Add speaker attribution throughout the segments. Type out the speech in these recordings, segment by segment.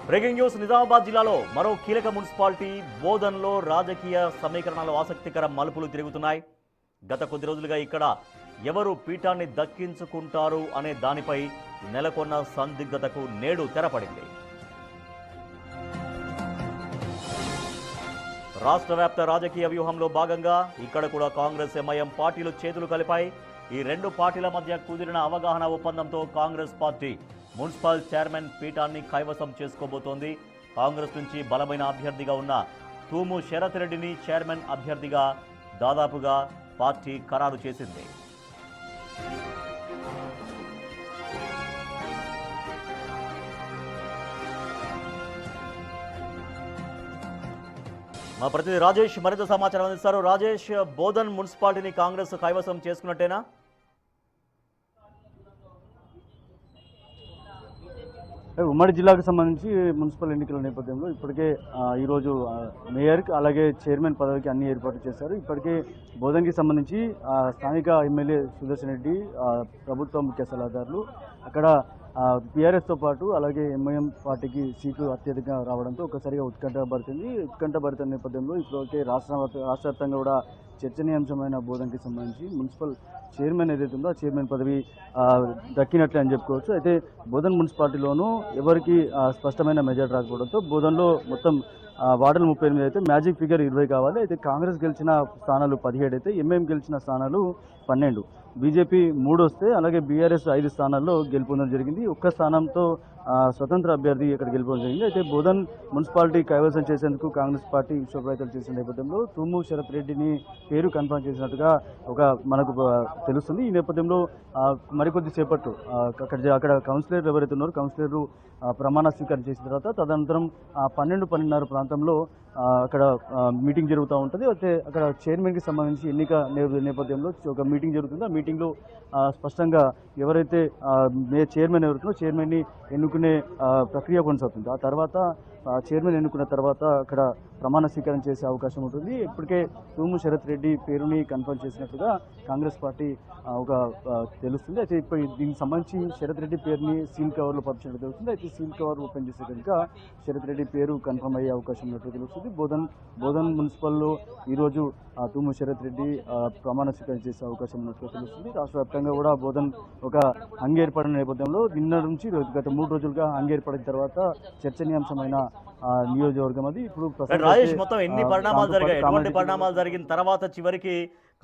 Speaker 1: Breaking news Nizamabad జిల్లాలో మరో కీలక మున్సిపాలిటీ బోధన్లో రాజకీయ సమీకరణాలు ఆసక్తికర మలుపులు తిరుగుతున్నాయి. గత కొద్ది రోజులుగా ఇక్కడ ఎవరు పీఠాన్ని దక్కించుకుంటారు అనే దానిపై నెలకొన్న సందిగ్ధతకు నేడు తెరపడింది. రాష్ట్ర వ్యాప్త రాజకీయ వ్యూహంలో భాగంగా ఇక్కడ కూడా కాంగ్రెస్ ఎంఐఎం పార్టీలు చేతులు కలిపాయి. ఈ రెండు పార్టీల మధ్య కుదిరిన అవగాహన ఒప్పందంతో కాంగ్రెస్ పార్టీ మున్సిపల్ చైర్మన్ పీఠాన్ని కైవసం చేసుకోబోతోంది. కాంగ్రెస్ నుంచి బలమైన అభ్యర్థిగా ఉన్న తూము శరత్ రెడ్డిని చైర్మన్ అభ్యర్థిగా దాదాపుగా పార్టీ ఖరారు చేసింది. మా ప్రతినిధి రాజేష్ మరింత సమాచారం అందిస్తారు. రాజేష్, బోధన్ మున్సిపాలిటీని కాంగ్రెస్ కైవసం చేసుకున్నట్టేనా?
Speaker 2: ఉమ్మడి జిల్లాకు సంబంధించి మున్సిపల్ ఎన్నికల నేపథ్యంలో ఇప్పటికే ఈరోజు మేయర్ అలాగే చైర్మన్ పదవికి అన్ని ఏర్పాట్లు చేశారు. ఇప్పటికే బోధన్కి సంబంధించి స్థానిక ఎమ్మెల్యే సుదర్శన్ రెడ్డి, ప్రభుత్వ ముఖ్య సలహాదారులు అక్కడ టీఆర్ఎస్తో పాటు అలాగే ఎంఐఎం పార్టీకి సీట్లు అత్యధికంగా రావడంతో ఒకసారిగా ఉత్కంఠభరిత నేపథ్యంలో ఇప్పటికే రాష్ట్ర వ్యాప్తంగా కూడా చర్చనీయాంశమైన బోధన్కి సంబంధించి మున్సిపల్ చైర్మన్ ఏదైతే ఉందో ఆ చైర్మన్ పదవి దక్కినట్లే అని చెప్పుకోవచ్చు. అయితే బోధన్ మున్సిపాలిటీలోనూ ఎవరికి స్పష్టమైన మెజార్టీ రాకపోవడంతో బోధన్లో మొత్తం వార్డులు 38 అయితే మ్యాజిక్ ఫిగర్ 20 కావాలి. అయితే కాంగ్రెస్ గెలిచిన స్థానాలు 17 అయితే ఎంఐఎం గెలిచిన స్థానాలు 12, బీజేపీ 3 వస్తే అలాగే బీఆర్ఎస్ 5 స్థానాల్లో గెలుపొందడం జరిగింది. ఒక్క స్థానంతో స్వతంత్ర అభ్యర్థి ఇక్కడ గెలుపొందడం జరిగింది. అయితే బోధన్ మున్సిపాలిటీ కైవసం చేసేందుకు కాంగ్రెస్ పార్టీ విశ్వప్రయత్నాలు చేసిన నేపథ్యంలో తూము శరత్ రెడ్డిని పేరు కన్ఫర్మ్ చేసినట్టుగా మనకు తెలుస్తుంది. ఈ నేపథ్యంలో మరికొద్ది సేపట్టు అక్కడ కౌన్సిలర్లు ఎవరైతే ఉన్నారో కౌన్సిలర్లు ప్రమాణ స్వీకారం చేసిన తర్వాత తదనంతరం 12-12:30 ప్రాంతంలో అక్కడ మీటింగ్ జరుగుతూ ఉంటుంది. అయితే అక్కడ చైర్మన్కి సంబంధించి ఎన్నిక నేపథ్యంలో ఒక మీటింగ్ జరుగుతుంది. ఆ మీటింగ్లో స్పష్టంగా ఎవరైతే చైర్మన్ ఎవరుతున్నారో చైర్మన్ని ఎన్నుకునే ప్రక్రియ కొనసాగుతుంది. ఆ తర్వాత చైర్మన్ ఎన్నుకున్న తర్వాత అక్కడ ప్రమాణ స్వీకారం చేసే అవకాశం ఉంటుంది. ఇప్పటికే తూము శరత్ రెడ్డి పేరుని కన్ఫర్మ్ చేసినట్టుగా కాంగ్రెస్ పార్టీ ఒక తెలుస్తుంది. అయితే ఇప్పుడు దీనికి సంబంధించి శరత్ రెడ్డి పేరుని సీల్ కవర్లో పంపించినట్టు తెలుస్తుంది. అయితే సీల్ కవర్ ఓపెన్ చేసే కనుక శరత్ రెడ్డి పేరు కన్ఫర్మ్ అయ్యే అవకాశం ఉన్నట్టు తెలుస్తుంది. బోధన్ మున్సిపల్లో ఈరోజు తూము శరత్ రెడ్డి ప్రమాణ స్వీకారం చేసే అవకాశం ఉన్నట్టుగా తెలుస్తుంది. రాష్ట్ర వ్యాప్తంగా కూడా బోధన్ ఒక ఏర్పడిన నేపథ్యంలో నిన్న నుంచి గత 3 రోజులుగా ఏర్పడిన తర్వాత చర్చనీయాంశమైన నియోజకవర్గం అది. ఇప్పుడు
Speaker 1: రాజేష్, మొత్తం ఎన్ని పరిణామాలు జరిగాయి, ఎటువంటి పరిణామాలు జరిగిన తర్వాత చివరికి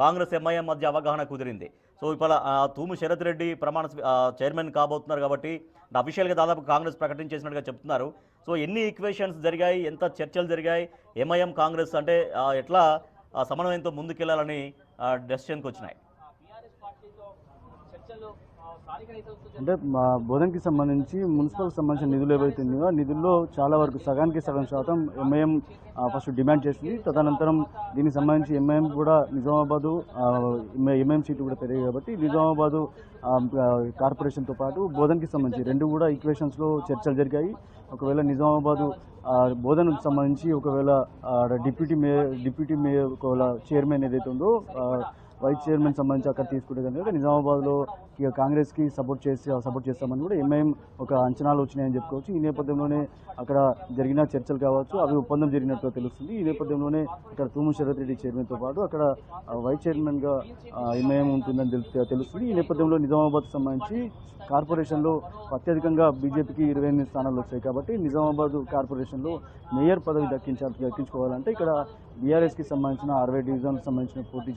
Speaker 1: కాంగ్రెస్ ఎంఐఎం మధ్య అవగాహన కుదిరింది? సో ఇప్పుడు తూము శరత్ రెడ్డి చైర్మన్ కాబోతున్నారు కాబట్టి అఫీషియల్గా దాదాపు కాంగ్రెస్ ప్రకటించేసినట్టుగా చెప్తున్నారు. సో ఎన్ని ఈక్వేషన్స్ జరిగాయి, ఎంత చర్చలు జరిగాయి, ఎంఐఎం కాంగ్రెస్ అంటే ఎట్లా సమన్వయంతో ముందుకెళ్లాలని డెసిషన్కి వచ్చినాయి?
Speaker 2: అంటే మా బోధన్కి సంబంధించి మున్సిపల్ సంబంధించిన నిధులు ఏవైతే ఉన్నాయో ఆ నిధుల్లో చాలా వరకు సగానికి సగం శాతం ఎంఐఎం ఫస్ట్ డిమాండ్ చేసింది. తదనంతరం దీనికి సంబంధించి ఎంఐఎం కూడా నిజామాబాదు ఎంఐఎం సీట్లు కూడా పెరిగాయి కాబట్టి నిజామాబాదు కార్పొరేషన్తో పాటు బోధన్కి సంబంధించి రెండు కూడా ఈక్వేషన్స్లో చర్చలు జరిగాయి. ఒకవేళ నిజామాబాదు బోధనకు సంబంధించి ఒకవేళ డిప్యూటీ మేయర్ ఒకవేళ చైర్మన్ ఏదైతే ఉందో వైస్ చైర్మన్ సంబంధించి అక్కడ తీసుకుంటే కనుక నిజామాబాద్లో ఇక కాంగ్రెస్కి సపోర్ట్ చేస్తామని కూడా ఎంఐఎం ఒక అంచనాలు వచ్చినాయని చెప్పుకోవచ్చు. ఈ నేపథ్యంలోనే అక్కడ జరిగిన చర్చలు కావచ్చు అవి ఒప్పందం జరిగినట్టుగా తెలుస్తుంది. ఈ నేపథ్యంలోనే ఇక్కడ తూము శరత్ రెడ్డి చైర్మన్తో పాటు అక్కడ వైస్ చైర్మన్గా ఎంఐఎం ఉంటుందని తెలుస్తుంది. ఈ నేపథ్యంలో నిజామాబాద్కి సంబంధించి కార్పొరేషన్లో అత్యధికంగా బీజేపీకి 28 స్థానాలు వచ్చాయి కాబట్టి నిజామాబాద్ కార్పొరేషన్లో మేయర్ పదవి దక్కించుకోవాలంటే ఇక్కడ బీఆర్ఎస్కి సంబంధించిన 60 డివిజన్లకు సంబంధించిన పోటీ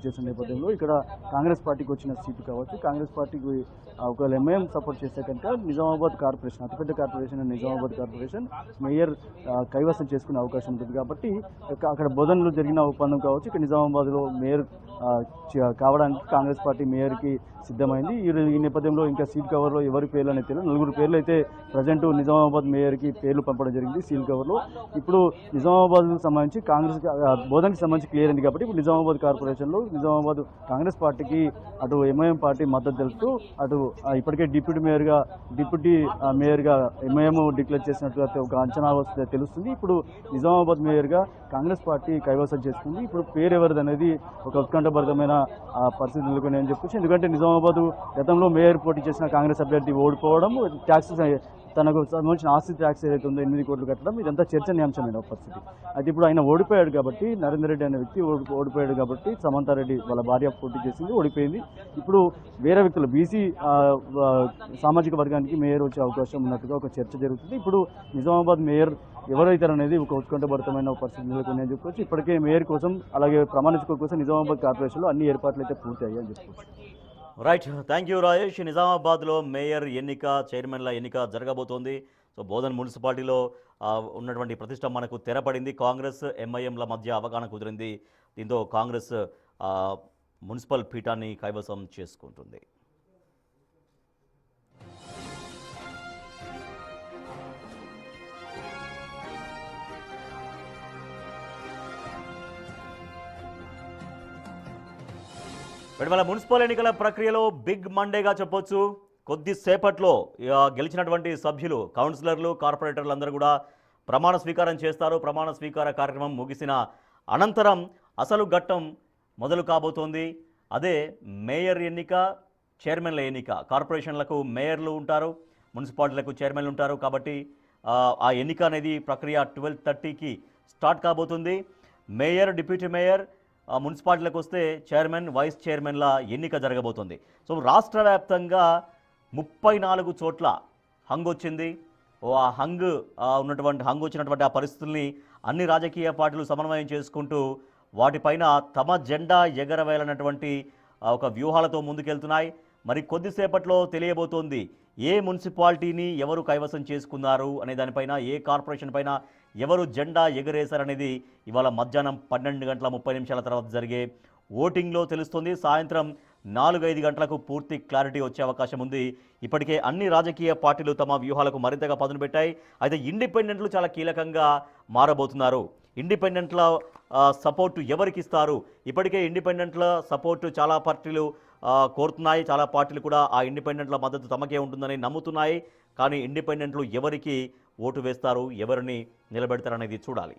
Speaker 2: చేసిన నేపథ్యంలో ఇక్కడ కాంగ్రెస్ పార్టీకి వచ్చిన సీటు కావచ్చు. కాంగ్రెస్ పార్టీకి ఒకవేళ ఎంఐఎం సపోర్ట్ చేస్తే కనుక నిజామాబాద్ కార్పొరేషన్ అతిపెద్ద కార్పొరేషన్ నిజామాబాద్ కార్పొరేషన్ మేయర్ కైవసం చేసుకునే అవకాశం ఉంటుంది. కాబట్టి అక్కడ బోధనలో జరిగిన ఒప్పందం కావచ్చు ఇక్కడ నిజామాబాద్లో మేయర్ కావడానికి కాంగ్రెస్ పార్టీ మేయర్కి సిద్ధమైంది. ఈ నేపథ్యంలో ఇంకా సీల్ కవర్లో ఎవరి పేర్లు అనేది తెలియదు. 4 పేర్లు అయితే ప్రజెంట్ నిజామాబాద్ మేయర్కి పేర్లు పంపడం జరిగింది సీల్ కవర్లో. ఇప్పుడు నిజామాబాద్కు సంబంధించి కాంగ్రెస్ బోధనకి సంబంధించి క్లియర్ అయింది కాబట్టి ఇప్పుడు నిజామాబాద్ కార్పొరేషన్లో నిజామాబాద్ కాంగ్రెస్ పార్టీకి అటు ఎంఐఎం పార్టీ మద్దతు తెలుపుతూ అటు ఇప్పటికే డిప్యూటీ మేయర్గా ఎంఐఎం డిక్లేర్ చేసినట్టుగా ఒక అంచనా వస్తే తెలుస్తుంది. ఇప్పుడు నిజామాబాద్ మేయర్గా కాంగ్రెస్ పార్టీ కైవసం చేసుకుంది. ఇప్పుడు పేరు ఎవరిది అనేది ఒక ఉత్కంఠభరితమైన పరిస్థితి నెలకొన్నాయని చెప్పొచ్చు. ఎందుకంటే నిజామాబాద్ గతంలో మేయర్ పోటీ చేసిన కాంగ్రెస్ అభ్యర్థి ఓడిపోవడం, తనకు సంబంధించిన ఆస్తి ట్యాక్స్ ఏదైతే ఉందో 8 కోట్లు కట్టడం ఇదంతా చర్చనీయాంశమైన పరిస్థితి. అయితే ఇప్పుడు ఆయన ఓడిపోయాడు కాబట్టి, నరేందర్ రెడ్డి అనే వ్యక్తి ఓడిపోయాడు కాబట్టి, సమంతారెడ్డి వాళ్ళ భార్య పోటీ చేసింది, ఓడిపోయింది. ఇప్పుడు వేరే వ్యక్తులు బీసీ సామాజిక వర్గానికి మేయర్ వచ్చే అవకాశం ఉన్నట్టుగా ఒక చర్చ జరుగుతుంది. ఇప్పుడు నిజామాబాద్ మేయర్ ఎవరైతారు అనేది ఒక ఉత్కంఠభరితమైన పరిస్థితి నెలకొని అని చెప్పుకోవచ్చు. ఇప్పటికే మేయర్ కోసం అలాగే ప్రమాణ స్వీకారం కోసం నిజామాబాద్ కార్పొరేషన్లో అన్ని ఏర్పాట్లు అయితే పూర్తయ్యాయి అని చెప్పుకోవచ్చు.
Speaker 1: Right, thank you Rajesh. నిజామాబాద్లో మేయర్ ఎన్నిక, చైర్మన్ల ఎన్నిక జరగబోతోంది. సో బోధన్ మున్సిపాలిటీలో ఉన్నటువంటి ప్రతిష్ట మనకు తెరపడింది. కాంగ్రెస్ ఎంఐఎంల మధ్య అవగాహన కుదిరింది. దీంతో కాంగ్రెస్ మున్సిపల్ పీఠాన్ని కైవసం చేసుకుంటుంది. ఇవాళ మున్సిపల్ ఎన్నికల ప్రక్రియలో బిగ్ మండేగా చెప్పొచ్చు. కొద్దిసేపట్లో గెలిచినటువంటి సభ్యులు, కౌన్సిలర్లు, కార్పొరేటర్లు అందరూ కూడా ప్రమాణ స్వీకారం చేస్తారు. ప్రమాణ స్వీకార కార్యక్రమం ముగిసిన అనంతరం అసలు ఘట్టం మొదలు కాబోతోంది. అదే మేయర్ ఎన్నిక, చైర్మన్ల ఎన్నిక. కార్పొరేషన్లకు మేయర్లు ఉంటారు, మున్సిపాలిటీలకు చైర్మన్లు ఉంటారు. కాబట్టి ఆ ఎన్నిక అనేది ప్రక్రియ 12:30కి స్టార్ట్ కాబోతుంది. మేయర్, డిప్యూటీ మేయర్, మున్సిపాలిటీలకు వస్తే చైర్మన్, వైస్ చైర్మన్ల ఎన్నిక జరగబోతుంది. సో రాష్ట్ర వ్యాప్తంగా 34 చోట్ల హంగ్ వచ్చింది. ఆ హంగ్ వచ్చినటువంటి ఆ పరిస్థితుల్ని అన్ని రాజకీయ పార్టీలు సమన్వయం చేసుకుంటూ వాటిపైన తమ జెండా ఎగరవేయాలన్నటువంటి ఒక వ్యూహాలతో ముందుకెళ్తున్నాయి. మరి కొద్దిసేపట్లో తెలియబోతోంది ఏ మున్సిపాలిటీని ఎవరు కైవసం చేసుకున్నారు అనే దానిపైన, ఏ కార్పొరేషన్ పైన ఎవరు జెండా ఎగరేశారనేది ఇవాళ మధ్యాహ్నం 12:30 తర్వాత జరిగే ఓటింగ్లో తెలుస్తుంది. సాయంత్రం 4-5 గంటలకు పూర్తి క్లారిటీ వచ్చే అవకాశం ఉంది. ఇప్పటికే అన్ని రాజకీయ పార్టీలు తమ వ్యూహాలకు మరింతగా పదును పెట్టాయి. అయితే ఇండిపెండెంట్లు చాలా కీలకంగా మారబోతున్నారు. ఇండిపెండెంట్ల సపోర్టు ఎవరికి ఇస్తారు? ఇప్పటికే ఇండిపెండెంట్ల సపోర్టు చాలా పార్టీలు కోరుతున్నాయి. చాలా పార్టీలు కూడా ఆ ఇండిపెండెంట్ల మద్దతు తమకే ఉంటుందని నమ్ముతున్నాయి. కానీ ఇండిపెండెంట్లు ఎవరికి ఓటు వేస్తారు, ఎవరిని నిలబెడతారనేది చూడాలి.